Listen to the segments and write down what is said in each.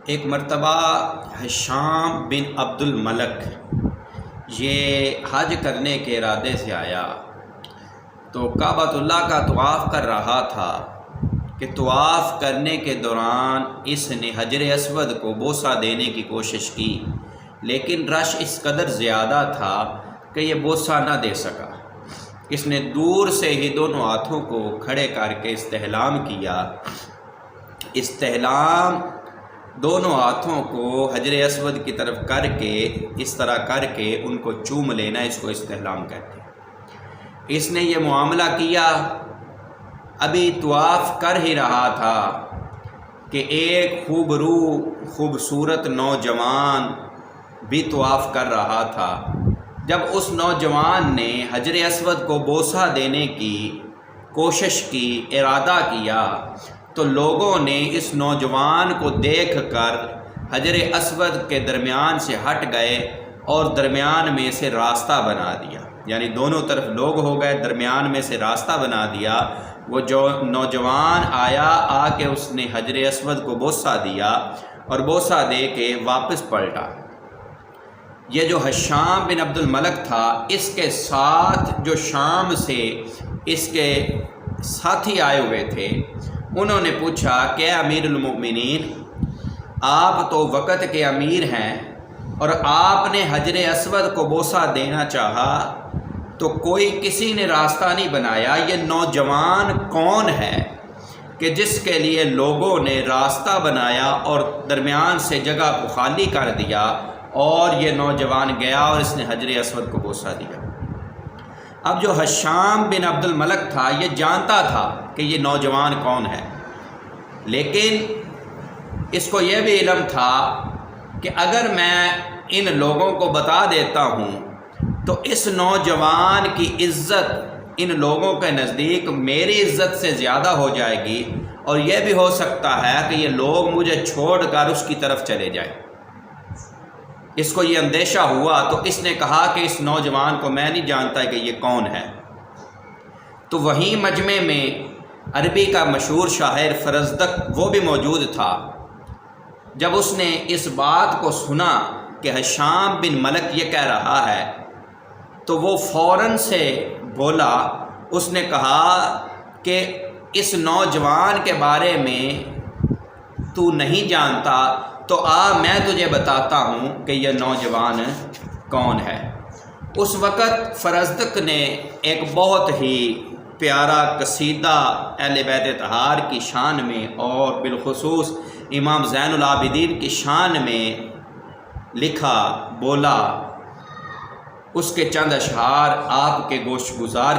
ایک مرتبہ ہشام بن عبد الملک یہ حج کرنے کے ارادے سے آیا تو کعبۃ اللہ کا طواف کر رہا تھا کہ طواف کرنے کے دوران اس نے حجر اسود کو بوسہ دینے کی کوشش کی، لیکن رش اس قدر زیادہ تھا کہ یہ بوسہ نہ دے سکا۔ اس نے دور سے ہی دونوں ہاتھوں کو کھڑے کر کے استحلام کیا۔ استحلام دونوں ہاتھوں کو حجر اسود کی طرف کر کے اس طرح کر کے ان کو چوم لینا، اس کو استحلام کہتے ہیں۔ اس نے یہ معاملہ کیا، ابھی طواف کر ہی رہا تھا کہ ایک خوبصورت نوجوان بھی طواف کر رہا تھا۔ جب اس نوجوان نے حجر اسود کو بوسہ دینے کی کوشش کی، ارادہ کیا، تو لوگوں نے اس نوجوان کو دیکھ کر حجر اسود کے درمیان سے ہٹ گئے اور درمیان میں سے راستہ بنا دیا، یعنی دونوں طرف لوگ ہو گئے، درمیان میں سے راستہ بنا دیا۔ وہ جو نوجوان آیا، آ کے اس نے حجر اسود کو بوسہ دیا اور بوسہ دے کے واپس پلٹا۔ یہ جو ہشام بن عبد الملک تھا، اس کے ساتھ جو شام سے اس کے ساتھی آئے ہوئے تھے، انہوں نے پوچھا کہ امیر المؤمنین، آپ تو وقت کے امیر ہیں اور آپ نے حجر اسود کو بوسہ دینا چاہا تو کوئی کسی نے راستہ نہیں بنایا، یہ نوجوان کون ہے کہ جس کے لیے لوگوں نے راستہ بنایا اور درمیان سے جگہ کو خالی کر دیا، اور یہ نوجوان گیا اور اس نے حجر اسود کو بوسہ دیا۔ اب جو ہشام بن عبد الملک تھا، یہ جانتا تھا کہ یہ نوجوان کون ہے، لیکن اس کو یہ بھی علم تھا کہ اگر میں ان لوگوں کو بتا دیتا ہوں تو اس نوجوان کی عزت ان لوگوں کے نزدیک میری عزت سے زیادہ ہو جائے گی، اور یہ بھی ہو سکتا ہے کہ یہ لوگ مجھے چھوڑ کر اس کی طرف چلے جائیں۔ اس کو یہ اندیشہ ہوا تو اس نے کہا کہ اس نوجوان کو میں نہیں جانتا کہ یہ کون ہے۔ تو وہیں مجمع میں عربی کا مشہور شاعر فرزدق وہ بھی موجود تھا۔ جب اس نے اس بات کو سنا کہ ہشام بن ملک یہ کہہ رہا ہے تو وہ فوراً سے بولا، اس نے کہا کہ اس نوجوان کے بارے میں تو نہیں جانتا تو میں تجھے بتاتا ہوں کہ یہ نوجوان کون ہے۔ اس وقت فرزدق نے ایک بہت ہی پیارا قصیدہ اہل بیت اطہار کی شان میں اور بالخصوص امام زین العابدین کی شان میں لکھا، بولا۔ اس کے چند اشعار آپ کے گوش گزار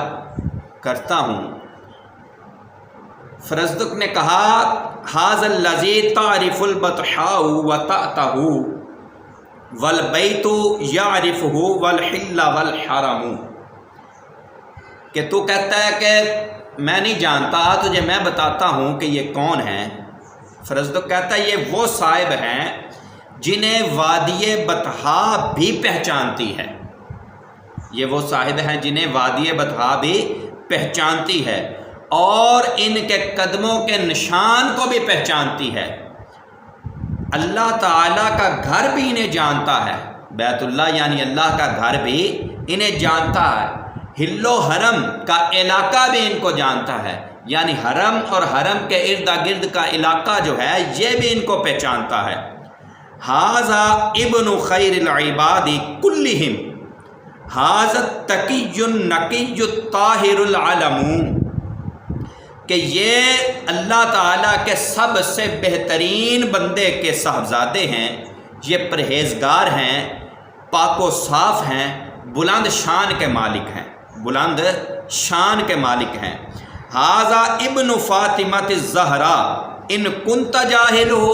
کرتا ہوں۔ فرزدق نے کہا، ھذا الذی تعرف البطحاء وتأتہ والبیت یعرفہ والحل والحرم، کہ تو کہتا ہے کہ میں نہیں جانتا، تجھے میں بتاتا ہوں کہ یہ کون ہیں۔ فرزدق کہتا ہے یہ وہ صاحب ہیں جنہیں وادی بطحاء بھی پہچانتی ہے، یہ وہ صاحب ہیں جنہیں وادی بطحاء بھی پہچانتی ہے اور ان کے قدموں کے نشان کو بھی پہچانتی ہے۔ اللہ تعالیٰ کا گھر بھی انہیں جانتا ہے، بیت اللہ یعنی اللہ کا گھر بھی انہیں جانتا ہے، حل و حرم کا علاقہ بھی ان کو جانتا ہے، یعنی حرم اور حرم کے ارد گرد کا علاقہ جو ہے یہ بھی ان کو پہچانتا ہے۔ ھذا ابن خیر العباد کلہم، ھذا التقی النقی الطاہر العلم، کہ یہ اللہ تعالیٰ کے سب سے بہترین بندے کے صاحبزادے ہیں، یہ پرہیزگار ہیں، پاک و صاف ہیں، بلند شان کے مالک ہیں، بلند شان کے مالک ہیں۔ ھذا ابن فاطمۃ الزہراء ان کنت جاہلہ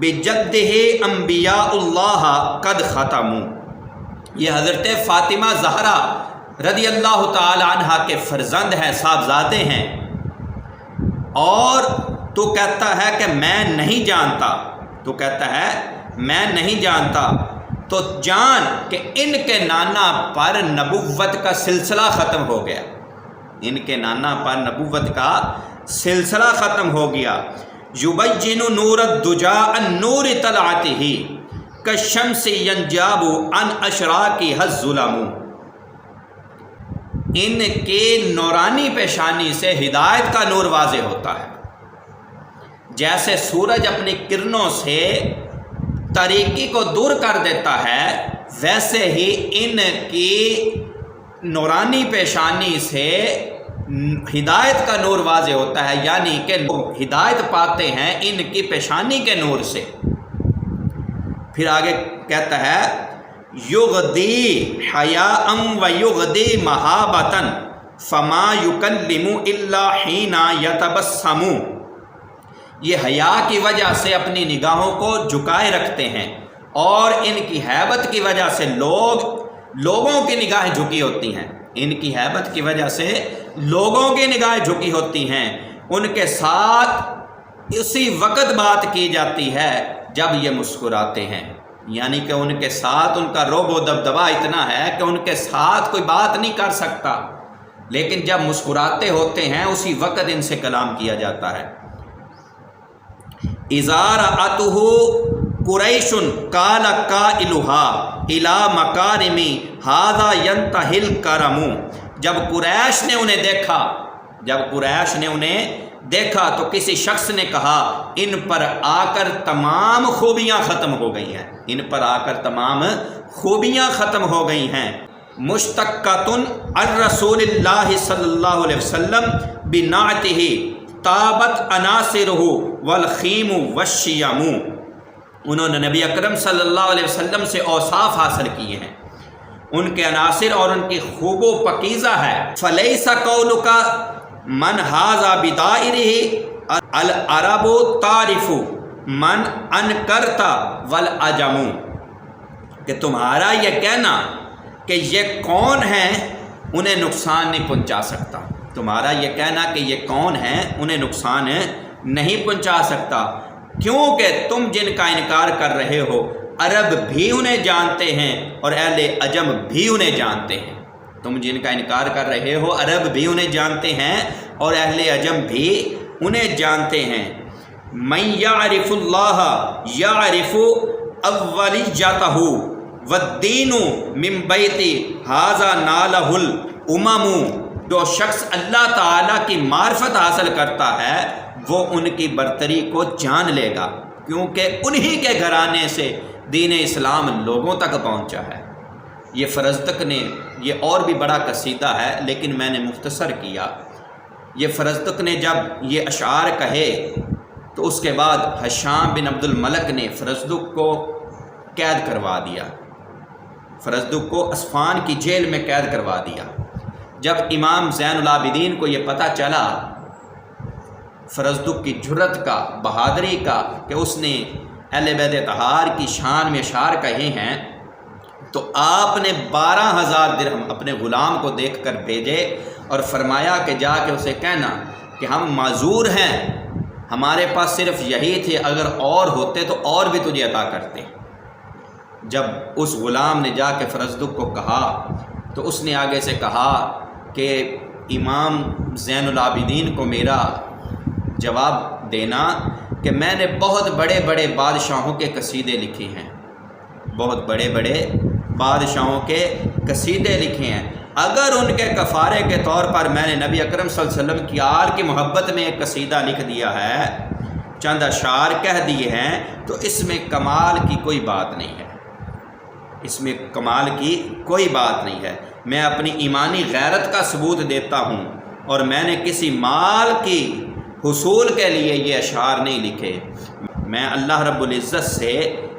بجدہ انبیاء اللہ قد ختموا، یہ حضرت فاطمہ زہرا رضی اللہ تعالی عنہ کے فرزند ہیں، صاحبزادے ہیں، اور تو کہتا ہے کہ میں نہیں جانتا، تو کہتا ہے میں نہیں جانتا، تو جان کہ ان کے نانا پر نبوت کا سلسلہ ختم ہو گیا، ان کے نانا پر نبوت کا سلسلہ ختم ہو گیا۔ युबय्यिनु नूरद्दुजा अन नूर तलअतिही कश्शम्सि यंजाबु अन अशराकिहा ज़ुलमु। इनके नूरानी पेशानी से हिदायत का नूर वाज़े होता है। जैसे सूरज अपनी किरणों से तारीकी को दूर कर देता है, वैसे ही इनकी नूरानी पेशानी से हिदायत का नूर वाज़े होता है, यानी कि लोग हिदायत पाते हैं इनकी पेशानी के नूर से। फिर आगे कहता है युगदी हयाअम व युगदी महाबतन फमा युकल्लिमु इल्ला हीना यतबस्समु। ये हया की वजह से अपनी निगाहों को झुकाए रखते हैं और इनकी हैबत की वजह से लोगों की निगाहें झुकी होती हैं। इनकी हैबत की वजह से लोगों की निगाहें झुकी होती हैं। उनके साथ उसी वक्त बात की जाती है जब ये मुस्कुराते हैं, यानी कि उनके साथ उनका रोब व दबदबा इतना है कि उनके साथ कोई बात नहीं कर सकता, लेकिन जब मुस्कुराते होते हैं उसी वक्त इनसे कलाम किया जाता है। इज़ार अतुहु कुरैशुन काल काइलुहा इला मकारिमी हादा यंतहिल करमु। जब कुरैश ने उन्हें देखा तो किसी शख्स ने कहा इन पर आकर तमाम खूबियाँ ख़त्म हो गई हैं, इन पर आकर तमाम खूबियाँ ख़त्म हो गई हैं। मुश्तक्कतुन अर रसूलिल्लाहि सल्लल्लाहु अलैहि वसल्लम बिनातिही ताबत अनासिरुहु वल खीमु वश्शियमु। उन्होंने नबी अकरम सल्लल्लाहु अलैहि वसल्लम से औसाफ हासिल किए हैं, उनके अनासिर और उनकी खूबो पकीज़ा है। फलैसा कौलुका मन हाजा बिदाइरिही अल अरबु तारिफु मन अनकरता वल अजमु। कि तुम्हारा ये कहना कि ये कौन है उन्हें नुकसान नहीं पहुंचा सकता, तुम्हारा ये कहना कि ये कौन है उन्हें नुकसान नहीं पहुंचा सकता, क्योंकि तुम जिनका इनकार कर रहे हो अरब भी उन्हें जानते हैं और अहले अजम भी उन्हें जानते हैं। तुम जिनका इनकार कर रहे हो अरब भी उन्हें जानते हैं और अहले अजम भी उन्हें जानते हैं। मैं यारिफुल्लाह यारिफु अव्वलियतहु वद्दीनु मिन बैति हाजा नालहुल उममु। जो शख्स अल्लाह ताला की मार्फत हासिल करता है वो उनकी बरतरी को जान लेगा, क्योंकि उन्हीं के घराने से दीन इस्लाम लोगों तक पहुंचा है। ये फरज़दक ने, ये और भी बड़ा कसीदा है लेकिन मैंने मुख्तसर किया। ये फरज़दक ने जब ये अशार कहे तो उसके बाद हशाम बिन अब्दुल मलक ने फरज़दक को कैद करवा दिया, फरज़दक को अस्फान की जेल में कैद करवा दिया। जब इमाम ज़ैनुल आबिदीन को ये पता चला फरज़दक की जुर्रत का, बहादरी का, कि उसने अहले बैत तहार की शान में अशार कहे हैं, तो आपने 12,000 दिरहम अपने ग़ुलाम को देख कर भेजे और फरमाया कि जाके उसे कहना कि हम माजूर हैं, हमारे पास सिर्फ यही थे, अगर और होते तो और भी तुझे अता करते। जब उस ग़ुलाम ने जाके फरज़दक को कहा तो उसने आगे से कहा कि इमाम ज़ैनुल आबिदीन को मेरा जवाब देना कि मैंने बहुत बड़े बड़े बादशाहों के कसीदे लिखे हैं, बहुत बड़े बड़े बादशाहों के कसीदे लिखे हैं। अगर उनके कफ़ारे के तौर पर मैंने नबी अकरम सल्लल्लाहु अलैहि वसल्लम की आल की मोहब्बत में एक कसीदा लिख दिया है, चंद अशार कह दिए हैं, तो इसमें कमाल की कोई बात नहीं है, इसमें कमाल की कोई बात नहीं है। मैं अपनी ईमानी गैरत का सबूत देता हूँ और मैंने किसी माल की हुसूल के लिए ये अशार नहीं लिखे। मैं अल्लाह रब्बुल इज़्ज़त से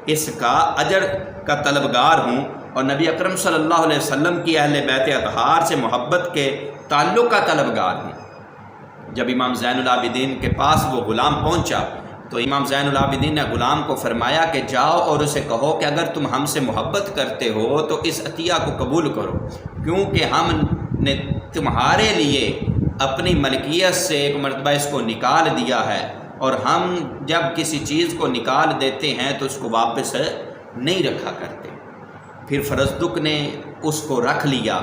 इसका अजर का तलबगार हूँ और नबी अकरम सल्लल्लाहु अलैहि वसल्लम की अहले बैत अतहार से मोहब्बत के ताल्लुक़ का तलबगार हूँ। जब इमाम ज़ैनुल आबिदीन के पास वो ग़ुलाम पहुँचा तो इमाम ज़ैनुल आबिदीन ने ग़ुलाम को फरमाया कि जाओ और उसे कहो कि अगर तुम हमसे मोहब्बत करते हो तो इस अतिया को कबूल करो, क्योंकि हमने तुम्हारे लिए अपनी मलकियत से एक मरतबा इसको निकाल दिया है और हम जब किसी चीज़ को निकाल देते हैं तो उसको वापस नहीं रखा करते। फिर फरज़दक ने उसको रख लिया।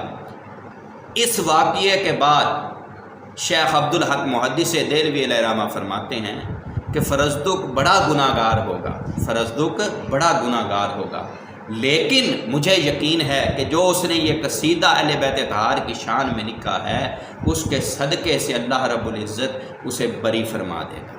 इस वाक़ये के बाद शेख अब्दुल हक मुहद्दिस देलवी अलैहिर्रहमा फरमाते हैं کہ فرزدق بڑا گناہ گار ہوگا، فرزدق بڑا گناہ گار ہوگا، لیکن مجھے یقین ہے کہ جو اس نے یہ قصیدہ اہل بیت اطہار کی شان میں لکھا ہے اس کے صدقے سے اللہ رب العزت اسے بری فرما دے گا۔